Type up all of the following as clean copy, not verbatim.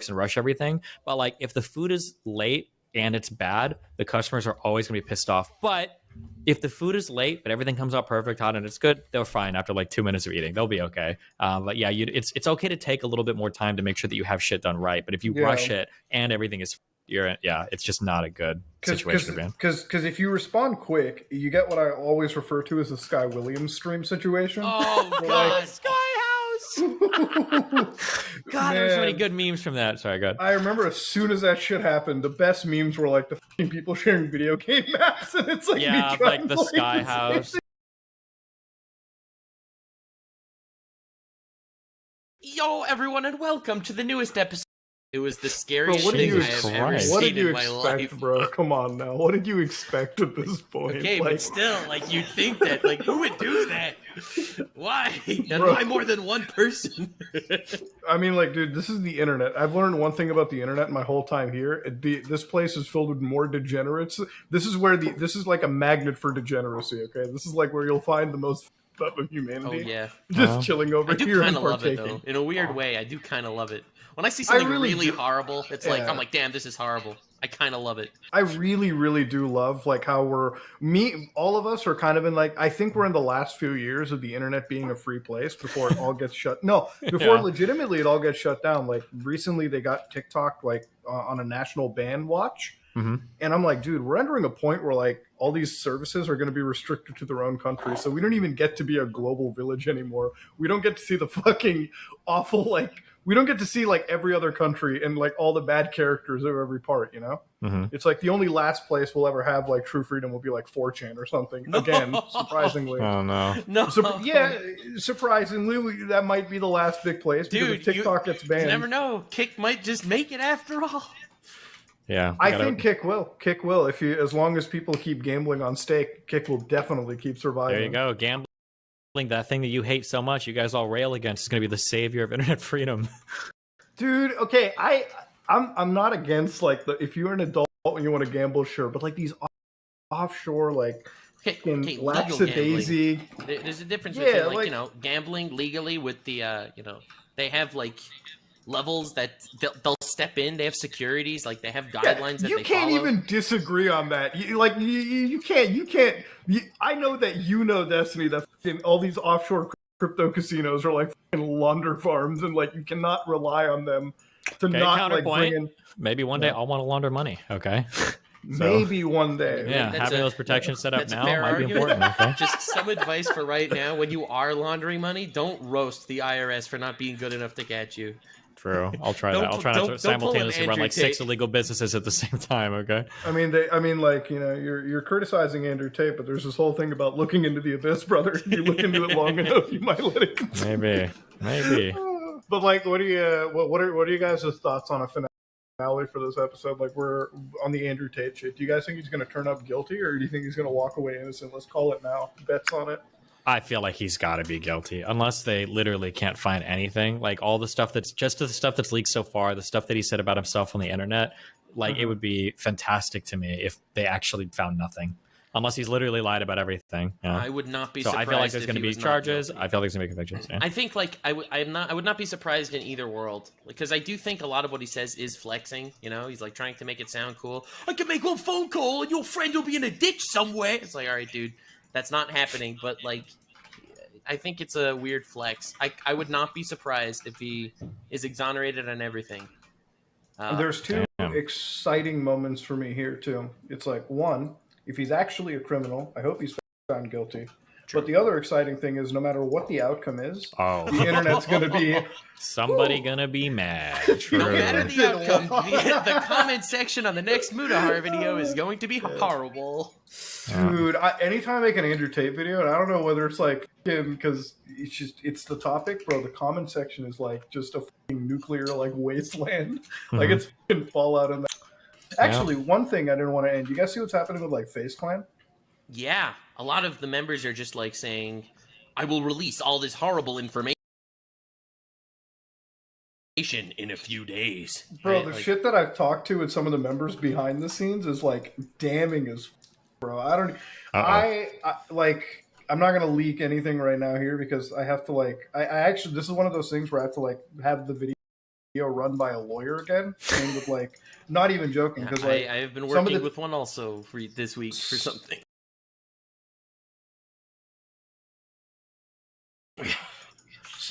cooks and rush everything. But like if the food is late and it's bad, the customers are always going to be pissed off. But if the food is late but everything comes out perfect, hot, and it's good, they're fine after like 2 minutes of eating. They'll be okay. But yeah, it's okay to take a little bit more time to make sure that you have shit done right. But if you rush it and everything is it's just not a good situation to be in. Because if you respond quick, you get what I always refer to as the Sky Williams stream situation. Oh God, Sky House! God, there were so many good memes from that. Sorry, go ahead. I remember as soon as that shit happened, the best memes were like the fucking people sharing video game maps, and it's like me like the Sky House. Yo, everyone, and welcome to the newest episode. It was the scariest thing I have ever What seen did you in my expect, life, bro? Come on now. What did you expect at this point? Okay, but still, like, you'd think that, like, who would do that? Why? And why more than one person? I mean, like, dude, this is the internet. I've learned one thing about the internet my whole time here. This place is filled with more degenerates. This is like a magnet for degeneracy, okay? This is like where you'll find the most up of humanity. Oh, yeah. Just chilling over here and I do kind of love it, partaking. though. In a weird way, I do kind of love it. When I see something really horrible, it's like, I'm like, damn, this is horrible. I kind of love it. I really, really do love like how all of us are kind of in like, I think we're in the last few years of the internet being a free place before it all gets shut. No, before legitimately it all gets shut down. Like recently they got TikTok like on a national ban watch. Mm-hmm. And I'm like, dude, we're entering a point where like all these services are going to be restricted to their own country. So we don't even get to be a global village anymore. We don't get to see the fucking awful, like, we don't get to see like every other country and like all the bad characters of every part, you know? Mm-hmm. It's like the only last place we'll ever have like true freedom will be like 4chan or something. Again, surprisingly. Oh no. Surprisingly, that might be the last big place. Dude, if TikTok gets banned. You never know. Kick might just make it after all. Yeah, I think Kick will. Kick will. As long as people keep gambling on stake, Kick will definitely keep surviving. There you go. Gambling, that thing that you hate so much, you guys all rail against, is going to be the savior of internet freedom. Dude, okay, I'm not against like if you're an adult and you want to gamble, sure, but like these offshore like lackadaisy. There's a difference between like, you know, gambling legally with the you know, they have like levels that they'll step in. They have securities, like they have guidelines that they can't follow. even disagree on that. You can't. I know that you know, Destiny, that all these offshore crypto casinos are like launder farms, and like you cannot rely on them to not like bring in. Maybe one day I'll want to launder money. Okay. Maybe one day. Yeah, having those protections set up now might be important. Okay. Just some advice for right now: when you are laundering money, don't roast the IRS for not being good enough to catch you. True. I'll try that. I'll try not to simultaneously run like 6 illegal businesses at the same time. Okay. I mean, like, you know, you're criticizing Andrew Tate, but there's this whole thing about looking into the abyss, brother. If you look into it long enough, you might let it continue. Maybe. But like, what are you guys' thoughts on a finale for this episode? Like, we're on the Andrew Tate shit. Do you guys think he's going to turn up guilty, or do you think he's going to walk away innocent? Let's call it now. Bets on it. I feel like he's got to be guilty, unless they literally can't find anything. Like all the stuff that's leaked so far, the stuff that he said about himself on the internet. Like it would be fantastic to me if they actually found nothing, unless he's literally lied about everything. Yeah. I would not be surprised. I feel like there's going to be charges. I feel like there's going to be convictions. Yeah. I think like I would not be surprised in either world, because I do think a lot of what he says is flexing. You know, he's like trying to make it sound cool. I can make one phone call and your friend will be in a ditch somewhere. It's like, all right, dude. That's not happening, but like, I think it's a weird flex. I would not be surprised if he is exonerated on everything. There's two exciting moments for me here too. It's like, one, if he's actually a criminal, I hope he's found guilty. True. But the other exciting thing is, no matter what the outcome is, the internet's going to be somebody going to be mad. True. No matter the outcome, the comment section on the next Mudahar video is going to be horrible. Dude, anytime I make an Andrew Tate video, and I don't know whether it's like him because it's the topic, bro. The comment section is like just a fucking nuclear like wasteland. Like it's fucking Fallout in that. Actually, one thing I didn't want to end. You guys see what's happening with like FaZe Clan? Yeah, a lot of the members are just like saying, I will release all this horrible information in a few days. Bro, right? the shit that I've talked to with some of the members behind the scenes is like damning as bro. I'm not going to leak anything right now here because I have to like, I actually, this is one of those things where I have to like have the video video run by a lawyer again, and with like, not even joking, because like I have been some of working the- with one also for this week for something.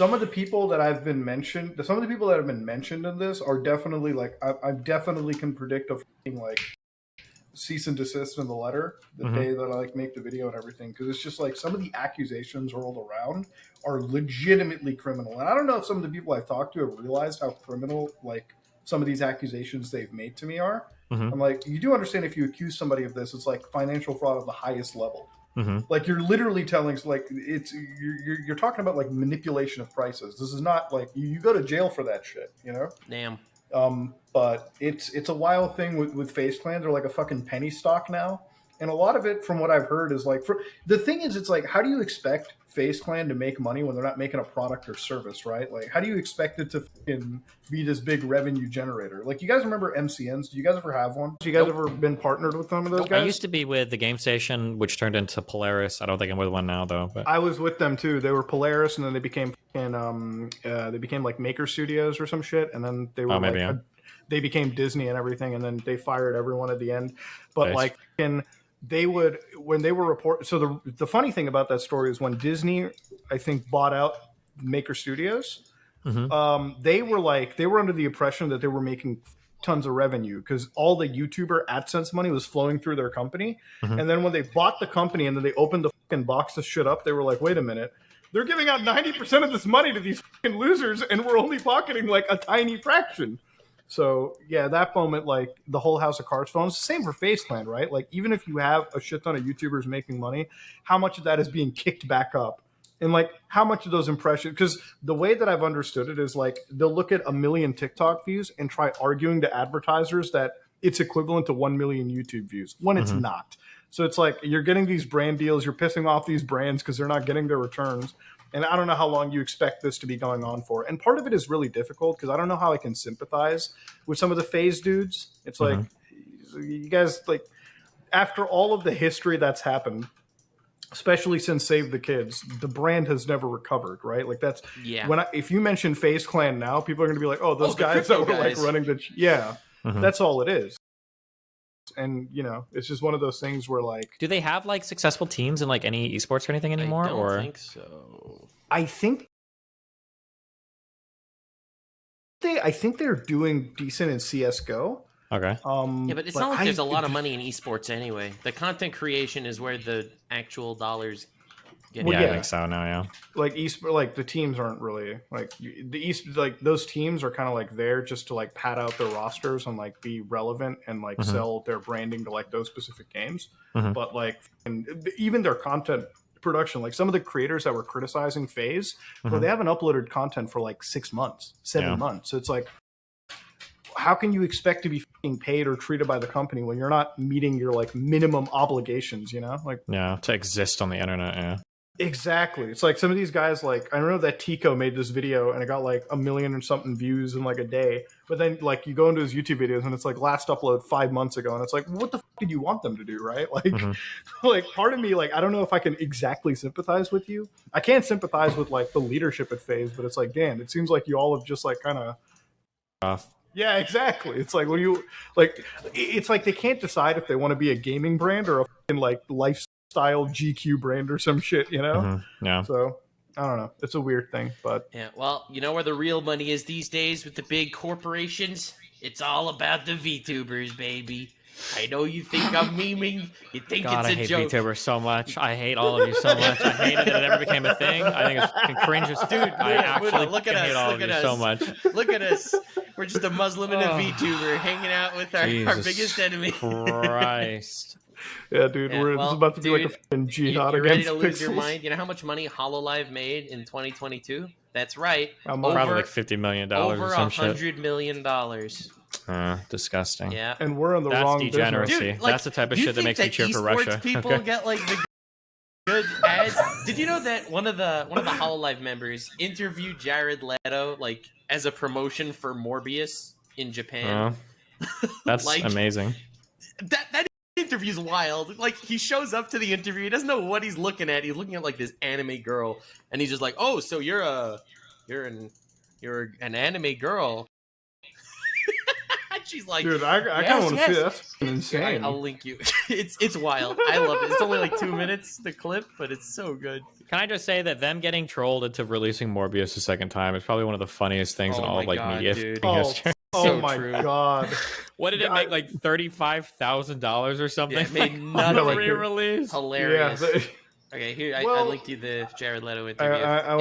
some of the people that have been mentioned in this are definitely like I definitely can predict a fucking like cease and desist in the letter the day that I like make the video and everything, because it's just like some of the accusations rolled around are legitimately criminal, and I don't know if some of the people I've talked to have realized how criminal like some of these accusations they've made to me are. I'm like, you do understand if you accuse somebody of this, it's like financial fraud of the highest level. Like you're literally telling, like it's you're talking about like manipulation of prices. This is not like you go to jail for that shit, you know? Damn. But it's a wild thing with FaZe Clan. They're like a fucking penny stock now, and a lot of it, from what I've heard, is like the thing is, it's like, how do you expect FaZe Clan to make money when they're not making a product or service, right? Like, how do you expect it to fucking be this big revenue generator? Like, you guys remember MCNs? Do you guys ever have one? Do you guys ever been partnered with some of those guys? I used to be with the Game Station, which turned into Polaris. I don't think I'm with one now though. But I was with them too. They were Polaris, and then they became like Maker Studios or some shit, and then they were they became Disney and everything, and then they fired everyone at the end. But like, they would, when they were so the funny thing about that story is when Disney, I think, bought out Maker Studios, they were under the impression that they were making tons of revenue because all the YouTuber AdSense money was flowing through their company. And then when they bought the company and then they opened the fucking box of shit up, they were like, wait a minute, they're giving out 90% of this money to these fucking losers, and we're only pocketing like a tiny fraction. So yeah, that moment, like the whole House of Cards phone, it's the same for FaZe Clan, right? Like even if you have a shit ton of YouTubers making money, how much of that is being kicked back up? And like how much of those impressions, because the way that I've understood it is like they'll look at 1 million TikTok views and try arguing to advertisers that it's equivalent to 1 million YouTube views when it's not. So it's like you're getting these brand deals, you're pissing off these brands because they're not getting their returns. And I don't know how long you expect this to be going on for. And part of it is really difficult because I don't know how I can sympathize with some of the FaZe dudes. It's like, you guys, like, after all of the history that's happened, especially since Save the Kids, the brand has never recovered, right? Like that's if you mention FaZe Clan now, people are going to be like, oh, those guys that were like running the that's all it is. And you know, it's just one of those things where like, do they have like successful teams in like any esports or anything anymore? I don't think so. I think they're doing decent in CS:GO. Okay. Yeah, but it's not like there's a lot of money in esports anyway. The content creation is where the actual dollars get. I think so now. Yeah. Like like the teams aren't really like like those teams are kind of like there just to like pad out their rosters and like be relevant and like sell their branding to like those specific games. But like, and even their content production, like some of the creators that were criticizing FaZe, well, they haven't uploaded content for like 6 months, 7 months. So it's like, how can you expect to be paid or treated by the company when you're not meeting your like minimum obligations, you know? Like, to exist on the internet. Exactly. It's like some of these guys, like I remember that Tico made this video and it got like 1 million and something views in like a day. But then like you go into his YouTube videos and it's like last upload 5 months ago, and it's like, what the fuck did you want them to do, right? Like, like part of me, like I don't know if I can exactly sympathize with you. I can't sympathize with like the leadership at FaZe, but it's like, damn, it seems like you all have just like kind of off. Yeah, exactly. It's like when you like, it's like they can't decide if they want to be a gaming brand or a fucking like lifestyle GQ brand or some shit, you know? Yeah. So I don't know. It's a weird thing, but yeah. Well, you know where the real money is these days with the big corporations? It's all about the VTubers, baby. I know you think I'm memeing. You think God, it's a joke. I hate VTubers so much. I hate all of you so much. I hated that it ever became a thing. I think it's fucking cringe as dude. I actually look at us, hate all of you so much. Look at us. We're just a Muslim and a VTuber hanging out with our biggest enemy. Christ. Yeah, dude, this is about to be like a fucking jihad you're against ready to lose pixels. your mind. You know how much money HoloLive made in 2022? That's right. Probably like $50 million over or some $100 million. Disgusting. Yeah, and we're on the wrong degeneracy. business. Dude, That's the type of shit that makes me cheer for esports Russia. People get like the good ads. Did you know that one of the HoloLive members interviewed Jared Leto like as a promotion for Morbius in Japan? That's like, amazing. That interview's wild. Like he shows up to the interview, he doesn't know what he's looking at. He's looking at like this anime girl, and he's just like, "Oh, so you're an anime girl." She's like, dude, I kind of want to see that. That's insane. I'll link you. It's wild. I love it. It's only like 2 minutes the clip, but it's so good. Can I just say that them getting trolled into releasing Morbius a second time is probably one of the funniest things in all of media history. Oh my god! What did it make? Like $35,000 or something? Yeah, it made nothing. Re-release. Hilarious. Yeah, Okay, here I linked you the Jared Leto interview. I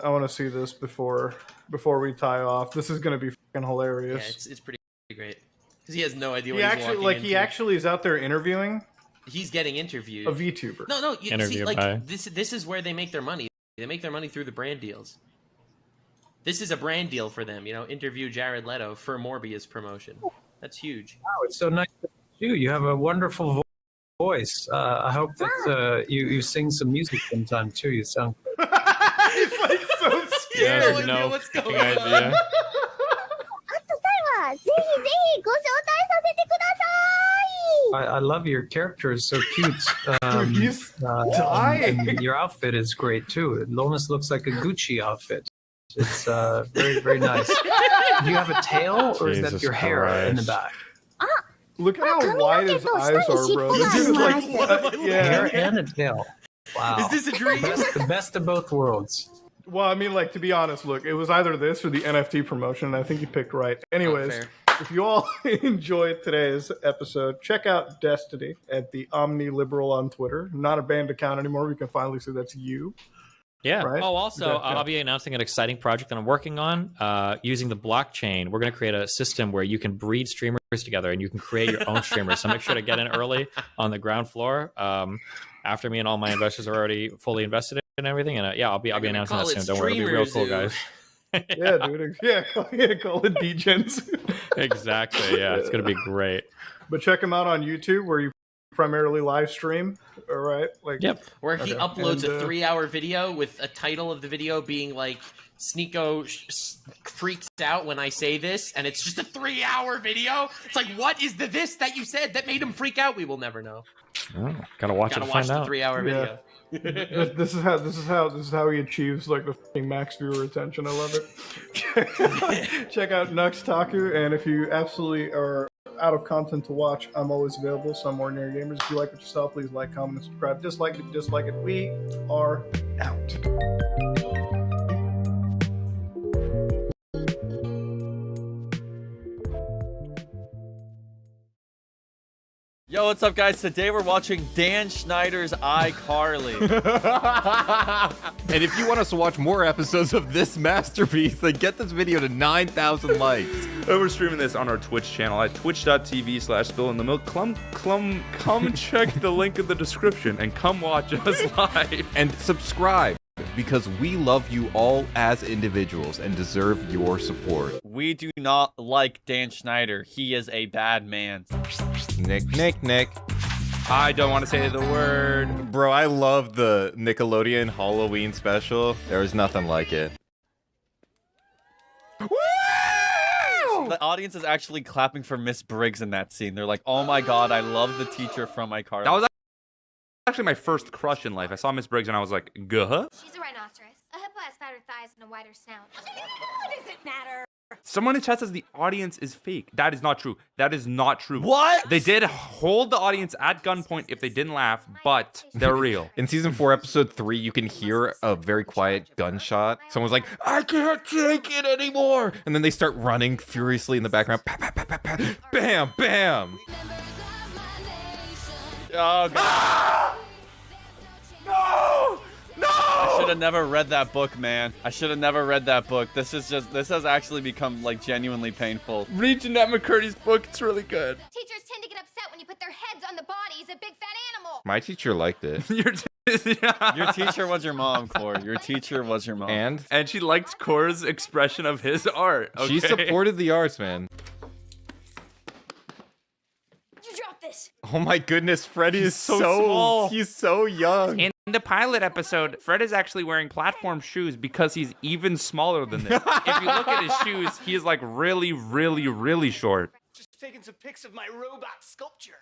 wanna see this before we tie off. This is gonna be fucking hilarious. Yeah, it's pretty great because he has no idea what he actually is out there interviewing. He's getting interviewed. A VTuber. No, you see, like this is where they make their money. They make their money through the brand deals. This is a brand deal for them, interview Jared Leto for Morbius promotion. That's huge. Wow, it's so nice to meet you. You have a wonderful voice. I hope that you sing some music sometime too. You sound great. He's like so scared. No what's going idea. I love your character. It's so cute. He's dying. And your outfit is great too. It almost looks like a Gucci outfit. It's very, very nice. Do you have a tail, or is that your hair in the back? Look at how wide his eyes are, bro. This is like hair and a tail. Wow. Is this a dream? The best of both worlds. Well, I mean, like, to be honest, look, it was either this or the NFT promotion, and I think you picked right. Anyways, if you all enjoyed today's episode, check out Destiny at the Omni Liberal on Twitter. Not a banned account anymore. We can finally see that's you. Yeah. Right? Oh, also, I'll be announcing an exciting project that I'm working on using the blockchain. We're going to create a system where you can breed streamers together and you can create your own streamers. So make sure to get in early on the ground floor after me and all my investors are already fully invested in everything. And I'll be announcing that soon. Don't worry, it'll be real cool, guys. Yeah, dude. Yeah, call it Degens. Exactly. Yeah, it's going to be great. But check him out on YouTube where you primarily live stream. All right. Where he uploads a 3-hour video with a title of the video being like Sneeko freaks out when I say this, and it's just a 3-hour video. It's like, what is this that you said that made him freak out? We will never know. Oh, gotta watch it to find out. The 3-hour video. This is how he achieves like the fucking max viewer attention. I love it. Check out Nux Taku, and if you absolutely are out of content to watch, I'm always available. Some Ordinary Gamers. If you like what you saw, please like, comment, and subscribe. Dislike it. We are out. Yo, what's up, guys? Today we're watching Dan Schneider's iCarly. And if you want us to watch more episodes of this masterpiece, then get this video to 9,000 likes. And we're streaming this on our Twitch channel at twitch.tv/spillinthemilk. Come check the link in the description and come watch us live. And subscribe, because we love you all as individuals and deserve your support. We do not like Dan Schneider. He is a bad man. Nick. I don't want to say the word. Bro, I love the Nickelodeon Halloween special. There was nothing like it. Woo! The audience is actually clapping for Miss Briggs in that scene. They're like, oh my god, I love the teacher from iCarly. That was actually my first crush in life. I saw Miss Briggs and I was like, guh? She's a rhinoceros. A hippo has fatter thighs and a wider snout. How does it matter? Someone in chat says the audience is fake. That is not true. That is not true. What? They did hold the audience at gunpoint if they didn't laugh, but they're real. In season 4, episode 3, you can hear a very quiet gunshot. Someone's like, I can't take it anymore. And then they start running furiously in the background. Pa, pa, pa, pa, pa. Bam, bam. Oh, god. No! No! I should have never read that book, man. I should have never read that book. This has actually become, like, genuinely painful. Read Jeanette McCurdy's book. It's really good. Teachers tend to get upset when you put their heads on the bodies of big fat animals. My teacher liked it. Your teacher was your mom, Core. Your teacher was your mom. And she liked Core's expression of his art. Okay? She supported the arts, man. You drop this. Oh my goodness, Freddy is so small. He's so young. In the pilot episode, Fred is actually wearing platform shoes because he's even smaller than this. If you look at his shoes, he is like really, really, really short. Just taking some pics of my robot sculpture.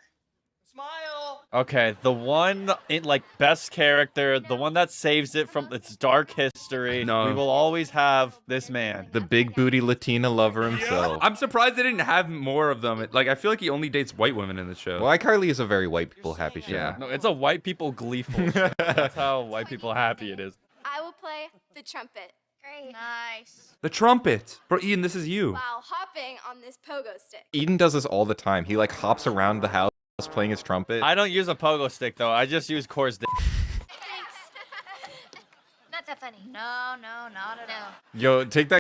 Okay, the one in like best character, the one that saves it from its dark history. No. We will always have this man. The big booty Latina lover himself. I'm surprised they didn't have more of them. Like, I feel like he only dates white women in the show. Well, iCarly is a very white people happy show. Yeah. No, it's a white people gleeful show. That's how white people happy it is. I will play the trumpet. Great. Nice. The trumpet. Bro, Ian, this is you. While hopping on this pogo stick. Eden does this all the time. He like hops around the house playing his trumpet. I don't use a pogo stick though. I just use Core's dick. Thanks. Not that funny. No, not at all. Yo, take that